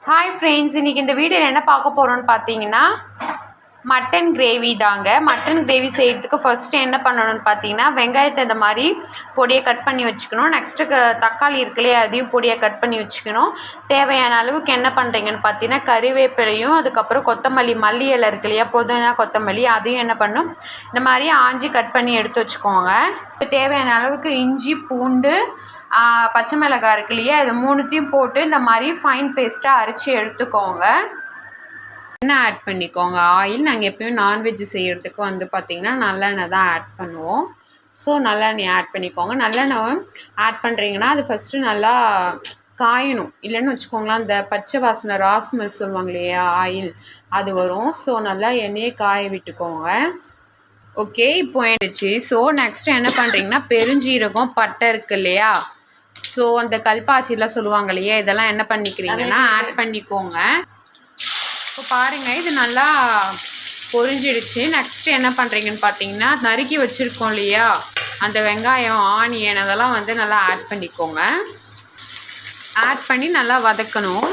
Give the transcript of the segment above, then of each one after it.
Hi friends, இன்றைக்கி இந்த வீடியோவில் என்ன பார்க்க போகிறோன்னு பார்த்தீங்கன்னா மட்டன் கிரேவி தாங்க. மட்டன் கிரேவி செய்கிறதுக்கு ஃபஸ்ட்டு என்ன பண்ணணும்னு பார்த்தீங்கன்னா, வெங்காயத்தை இந்த மாதிரி பொடியை கட் பண்ணி வச்சுக்கணும். நெக்ஸ்ட்டு தக்காளி இருக்குல்லையே, அதையும் பொடியை கட் பண்ணி வச்சுக்கணும். தேவையான அளவுக்கு என்ன பண்ணுறீங்கன்னு பார்த்தீங்கன்னா, கறிவேப்பிலையும் அதுக்கப்புறம் கொத்தமல்லி, மல்லி இலை இருக்கு இல்லையா, புதினா கொத்தமல்லி, அதையும் என்ன பண்ணும் இந்த மாதிரி ஆஞ்சி கட் பண்ணி எடுத்து வச்சுக்கோங்க. தேவையான அளவுக்கு இஞ்சி, பூண்டு, பச்சை மிளகாய் இருக்கு இல்லையா, இது மூணுத்தையும் போட்டு இந்த மாதிரி ஃபைன் பேஸ்ட்டாக அரைச்சி எடுத்துக்கோங்க. எண்ணெய் ஆட் பண்ணிக்கோங்க. ஆயில் நாங்கள் எப்பயும் நான்வெஜ் செய்கிறதுக்கு வந்து பார்த்திங்கன்னா நல்லெண்ணெய் தான் ஆட் பண்ணுவோம். ஸோ நல்லெண்ணெய் ஆட் பண்ணிக்கோங்க. நல்லெண்ணெய் ஆட் பண்ணுறீங்கன்னா அது ஃபஸ்ட்டு நல்லா காயணும். இல்லைன்னு வச்சுக்கோங்களேன், அந்த பச்சை வாசனை ராஸ்மெல் சொல்லுவாங்க இல்லையா, ஆயில் அது வரும். ஸோ நல்லா எண்ணெயை காய விட்டுக்கோங்க. ஓகே, இப்போ ஆயிடுச்சு. ஸோ நெக்ஸ்ட்டு என்ன பண்ணுறீங்கன்னா, பெருஞ்சீரகம், பட்டை இருக்கு இல்லையா, ஸோ அந்த கல்பாசிலாம் சொல்லுவாங்க இல்லையா, இதெல்லாம் என்ன பண்ணிக்கிறீங்கன்னா ஆட் பண்ணிக்கோங்க. இப்போ பாருங்கள், இது நல்லா பொரிஞ்சிடுச்சு. நெக்ஸ்ட்டு என்ன பண்ணுறீங்கன்னு பார்த்தீங்கன்னா, நறுக்கி வச்சுருக்கோம் இல்லையா அந்த வெங்காயம், ஆனியன், அதெல்லாம் வந்து நல்லா ஆட் பண்ணிக்கோங்க. ஆட் பண்ணி நல்லா வதக்கணும்.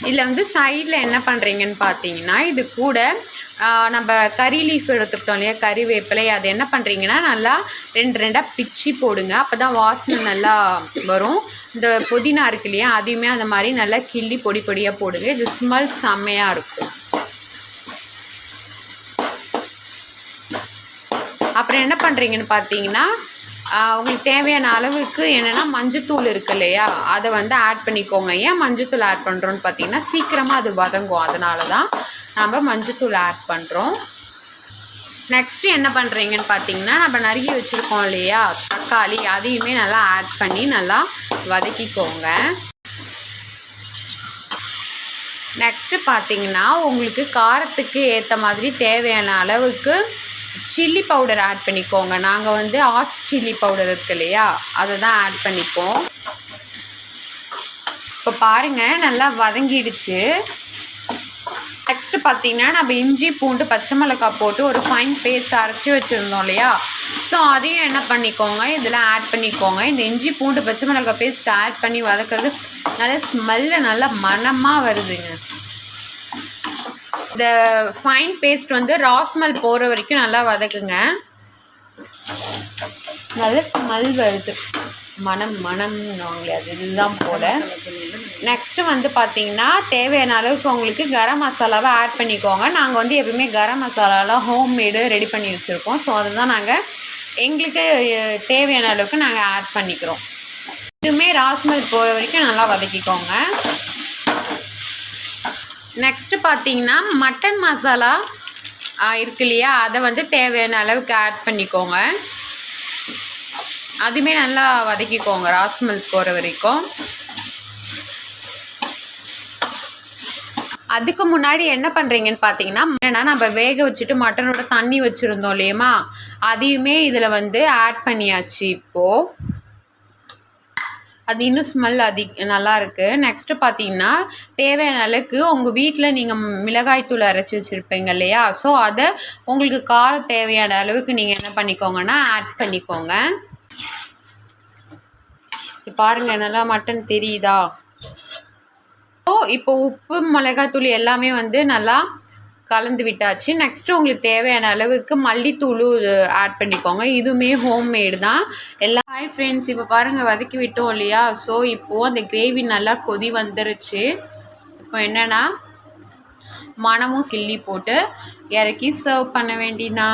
இதில் வந்து சைடில் என்ன பண்ணுறீங்கன்னு பார்த்தீங்கன்னா, இது கூட நம்ம கறி லீஃப் எடுத்துக்கிட்டோம் இல்லையா, கறிவேப்பிலை, அது என்ன பண்ணுறீங்கன்னா நல்லா ரெண்டு ரெண்டாக பிச்சு போடுங்க. அப்போ தான் வாசனை நல்லா வரும். இந்த புதினா இருக்கு இல்லையா, அதையுமே அந்த மாதிரி நல்லா கிள்ளி பொடி பொடியாக போடுங்க. இது ஸ்மெல் செம்மையாக இருக்கும். அப்புறம் என்ன பண்ணுறீங்கன்னு பார்த்தீங்கன்னா, உங்களுக்கு தேவையான அளவுக்கு என்னென்னா மஞ்சத்தூள் இருக்கு இல்லையா, அதை வந்து ஆட் பண்ணிக்கோங்க. ஏன் மஞ்சத்தூள் ஆட் பண்ணுறோன்னு பார்த்தீங்கன்னா, சீக்கிரமாக அது வதங்கும், அதனால தான் நம்ம மஞ்சத்தூள் ஆட் பண்ணுறோம். நெக்ஸ்ட்டு என்ன பண்ணுறீங்கன்னு பார்த்தீங்கன்னா, நம்ம நறுக்கி வச்சுருக்கோம் இல்லையா தக்காளி, அதையுமே நல்லா ஆட் பண்ணி நல்லா வதக்கிக்கோங்க. நெக்ஸ்ட்டு பார்த்தீங்கன்னா, உங்களுக்கு காரத்துக்கு ஏற்ற மாதிரி தேவையான அளவுக்கு சில்லி பவுடர் ஆட் பண்ணிக்கோங்க. நாங்கள் வந்து ஆச் சில்லி பவுடர் இருக்கு இல்லையா, அதை தான் ஆட் பண்ணிப்போம். இப்போ பாருங்கள், நல்லா வதங்கிடுச்சு. நெக்ஸ்ட்டு பார்த்தீங்கன்னா, நம்ம இஞ்சி, பூண்டு, பச்சை மிளகாய் போட்டு ஒரு ஃபைன் பேஸ்ட் அரைச்சி வச்சுருந்தோம் இல்லையா, ஸோ அதையும் என்ன பண்ணிக்கோங்க, இதில் ஆட் பண்ணிக்கோங்க. இந்த இஞ்சி, பூண்டு, பச்சை மிளகாய் பேஸ்ட் ஆட் பண்ணி வதக்கிறது நல்லா ஸ்மெல்லு நல்லா மணமாக வருதுங்க. இந்த ஃபைன் பேஸ்ட் வந்து ராஸ்மெல் போகிற வரைக்கும் நல்லா வதக்குங்க. நல்ல ஸ்மெல் வருது, மணம்னாங்களே, அது இதுதான் போல. நெக்ஸ்ட்டு வந்து பார்த்திங்கன்னா, தேவையான அளவுக்கு உங்களுக்கு கரம் மசாலாவை ஆட் பண்ணிக்கோங்க. நாங்கள் வந்து எப்பவுமே கரம் மசாலாலாம் ஹோம்மேடு ரெடி பண்ணி வச்சுருக்கோம். ஸோ அதுதான் நாங்கள் எங்களுக்கு தேவையான அளவுக்கு நாங்கள் ஆட் பண்ணிக்கிறோம். இதுவுமே ராஸ்மெல் போகிற வரைக்கும் நல்லா வதக்கிக்கோங்க. நெக்ஸ்ட்டு பார்த்தீங்கன்னா, மட்டன் மசாலா இருக்கு இல்லையா, அதை வந்து தேவையான அளவுக்கு ஆட் பண்ணிக்கோங்க. அதுவுமே நல்லா வதக்கிக்கோங்க ராஸ்மெல் போகிற வரைக்கும். அதுக்கு முன்னாடி என்ன பண்ணுறீங்கன்னு பார்த்தீங்கன்னா, ஏன்னா நம்ம வேக வச்சுட்டு மட்டனோட தண்ணி வச்சுருந்தோம் இல்லையம்மா, அதையுமே இதில் வந்து ஆட் பண்ணியாச்சு. இப்போது அது இன்னும் ஸ்மெல் நல்லாயிருக்கு. நெக்ஸ்ட்டு பார்த்தீங்கன்னா, தேவையான அளவுக்கு உங்கள் வீட்டில் நீங்கள் மிளகாய்த்தூள் அரைச்சி வச்சுருப்பீங்க இல்லையா, ஸோ அதை உங்களுக்கு காரம் தேவையான அளவுக்கு நீங்கள் என்ன பண்ணிக்கோங்கன்னா ஆட் பண்ணிக்கோங்க. பாருங்கள், நல்லா மட்டன் தெரியுதா. ஸோ இப்போ உப்பு, மிளகாய்த்தூள் எல்லாமே வந்து நல்லா கலந்து விட்டாச்சு. நெக்ஸ்ட்டு உங்களுக்கு தேவையான அளவுக்கு மல்லித்தூளும் ஆட் பண்ணிக்கோங்க. இதுவுமே ஹோம்மேடு தான் எல்லாம். ஹாய் ஃப்ரெண்ட்ஸ், இப்போ பாருங்கள், வதக்கி விட்டோம் இல்லையா, ஸோ இப்போது அந்த கிரேவி நல்லா கொதி வந்துருச்சு. இப்போ என்னென்னா மணமும் கிள்ளி போட்டு இறக்கி சர்வ் பண்ண வேண்டினா.